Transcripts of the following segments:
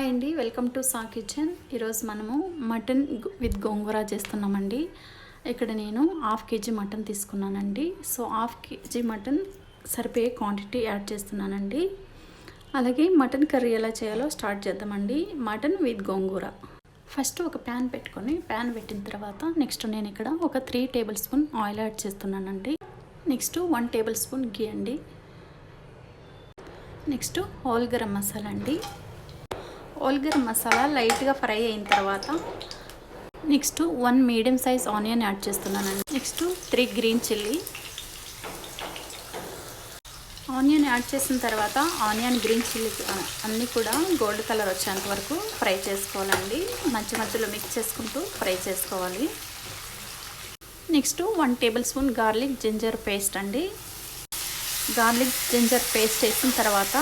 Hi అండి, welcome to saw kitchen. ఈరోజు మనము మటన్ విత్ గోంగూర చేస్తున్నామండి. ఇక్కడ నేను హాఫ్ కేజీ మటన్ తీసుకున్నానండి. సో హాఫ్ కేజీ మటన్ సరిపోయే క్వాంటిటీ యాడ్ చేస్తున్నానండి. అలాగే మటన్ కర్రీ ఎలా చేయాలో స్టార్ట్ చేద్దామండి. Mutton with gongura. ఫస్ట్ ఒక ప్యాన్ పెట్టుకొని ప్యాన్ పెట్టిన తర్వాత నెక్స్ట్ నేను ఇక్కడ ఒక 3 టేబుల్ స్పూన్ ఆయిల్ యాడ్ చేస్తున్నానండి. నెక్స్ట్ 1 టేబుల్ స్పూన్ గీ అండి. నెక్స్ట్ హోల్ గరం మసాలా అండి. హోల్ గరం మసాలా లైట్గా ఫ్రై అయిన తర్వాత next 1 medium size onion add చేస్తున్నానండి. Next 3 green chilli. Onion add చేసిన తర్వాత ఆనియన్ గ్రీన్ చిల్లీ అన్నీ కూడా గోల్డ్ కలర్ వచ్చేంత వరకు ఫ్రై చేసుకోవాలండి. మధ్య మధ్యలో మిక్స్ చేసుకుంటూ ఫ్రై చేసుకోవాలి. Next 1 tablespoon garlic ginger paste అండి. గార్లిక్ జింజర్ పేస్ట్ వేసిన తర్వాత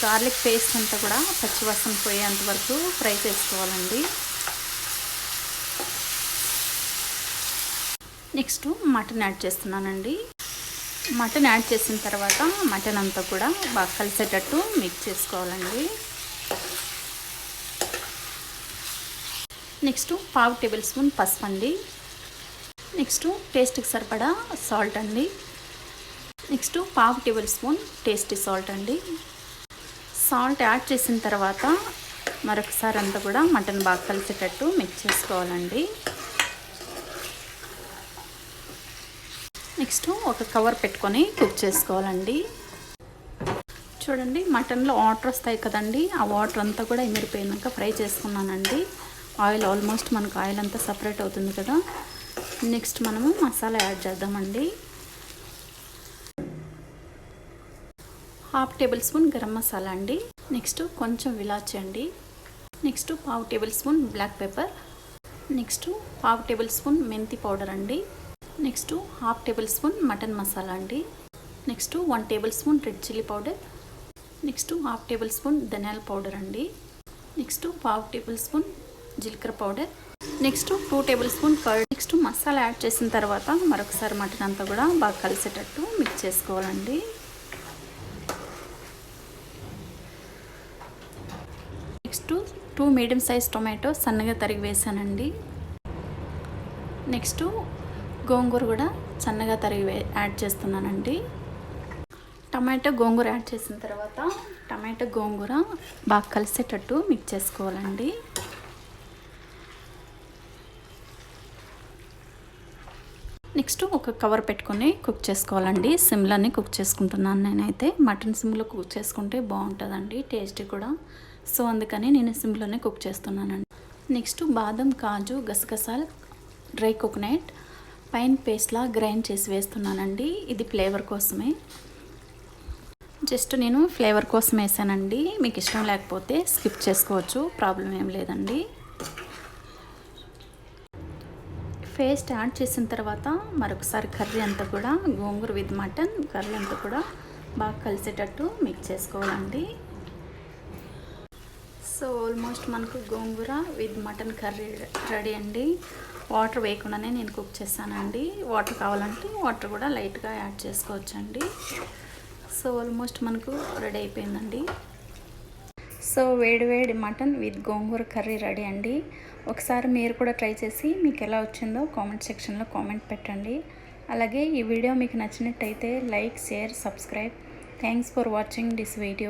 గార్లిక్ పేస్ట్ అంతా కూడా పచ్చివాసన పోయేంత వరకు ఫ్రై చేసుకోవాలండి. నెక్స్ట్ మటన్ యాడ్ చేస్తున్నానండి. మటన్ యాడ్ చేసిన తర్వాత మటన్ అంతా కూడా బాగా కలిసేటట్టు మిక్స్ చేసుకోవాలండి. నెక్స్ట్ 1/2 టేబుల్ స్పూన్ పసుపు అండి. నెక్స్ట్ టేస్ట్కి సరిపడా సాల్ట్ అండి. Next 1/2 table spoon tasty salt అండి. సాల్ట్ యాడ్ చేసిన తర్వాత మరొకసారి అంతా కూడా మటన్ బాగా కలిసేటట్టు మిక్స్ చేసుకోవాలండి. నెక్స్ట్ ఒక కవర్ పెట్టుకొని కుక్ చేసుకోవాలండి. చూడండి, మటన్లో వాటర్ వస్తాయి కదండి, ఆ వాటర్ అంతా కూడా ఎమిరిపోయినాక ఫ్రై చేసుకున్నానండి. ఆయిల్ ఆల్మోస్ట్ మనకు ఆయిల్ అంతా సపరేట్ అవుతుంది కదా. నెక్స్ట్ మనము మసాలా యాడ్ చేద్దామండి. 1/2 టేబుల్ స్పూన్ గరం మసాలా అండి. నెక్స్ట్ కొంచెం ఇలాచి అండి. Next 1/2 tablespoon black pepper. Next 1/2 tablespoon మెంతి పౌడర్ అండి. Next 1/2 tablespoon mutton masala అండి. Next 1 tablespoon red chilli powder. Next 1/2 tablespoon ధనియాల పౌడర్ అండి. నెక్స్ట్ 1/2 టేబుల్ స్పూన్ జీలకర్ర powder. Next 2 tablespoon curd. Next masala add చేసిన తర్వాత మరొకసారి mutton అంతా కూడా బాగా కలిసేటట్టు మిక్స్ చేసుకోవాలండి. నెక్స్ట్ 2 మీడియం సైజ్ టొమాటో సన్నగా తరిగి వేసానండి. నెక్స్ట్ గోంగూర కూడా సన్నగా తరిగి యాడ్ చేస్తున్నానండి. టమాటో గోంగూర యాడ్ చేసిన తర్వాత టమాటో గోంగూర బాగా కలిసేటట్టు మిక్స్ చేసుకోవాలండి. నెక్స్ట్ ఒక కవర్ పెట్టుకొని కుక్ చేసుకోవాలండి. సిమ్లోనే కుక్ చేసుకుంటున్నాను నేనైతే. మటన్ సిమ్లో కుక్ చేసుకుంటే బాగుంటుందండి, టేస్ట్ కూడా. సో అందుకని నేను సిమ్లోనే కుక్ చేస్తున్నానండి. నెక్స్ట్ బాదం, కాజు, గసగసాలు, డ్రై కోకోనట్ పైన పేస్ట్లా గ్రైండ్ చేసి వేస్తున్నానండి. ఇది ఫ్లేవర్ కోసమే, జస్ట్ నేను ఫ్లేవర్ కోసం వేసానండి. మీకు ఇష్టం లేకపోతే స్కిప్ చేసుకోవచ్చు, ప్రాబ్లం ఏం లేదండి. పేస్ట్ యాడ్ చేసిన తర్వాత మరొకసారి కర్రీ అంతా కూడా గోంగూర విత్ మటన్ కర్రీ అంతా కూడా బాగా కలిసేటట్టు మిక్స్ చేసుకోవాలండి. సో ఆల్మోస్ట్ మనకు గోంగూర విత్ మటన్ కర్రీ రెడీ అండి. వాటర్ వేయకుండానే నేను కుక్ చేస్తానండి. వాటర్ కావాలంటే వాటర్ కూడా లైట్గా యాడ్ చేసుకోవచ్చండి. సో ఆల్మోస్ట్ మనకు రెడీ అయిపోయిందండి. సో వేడి mutton with gongura curry ready అండి. ఒకసారి మీరు కూడా ట్రై చేసి మీకు ఎలా వచ్చిందో కామెంట్ సెక్షన్లో కామెంట్ పెట్టండి. అలాగే ఈ వీడియో మీకు నచ్చినట్టయితే like, share, subscribe. Thanks for watching this video.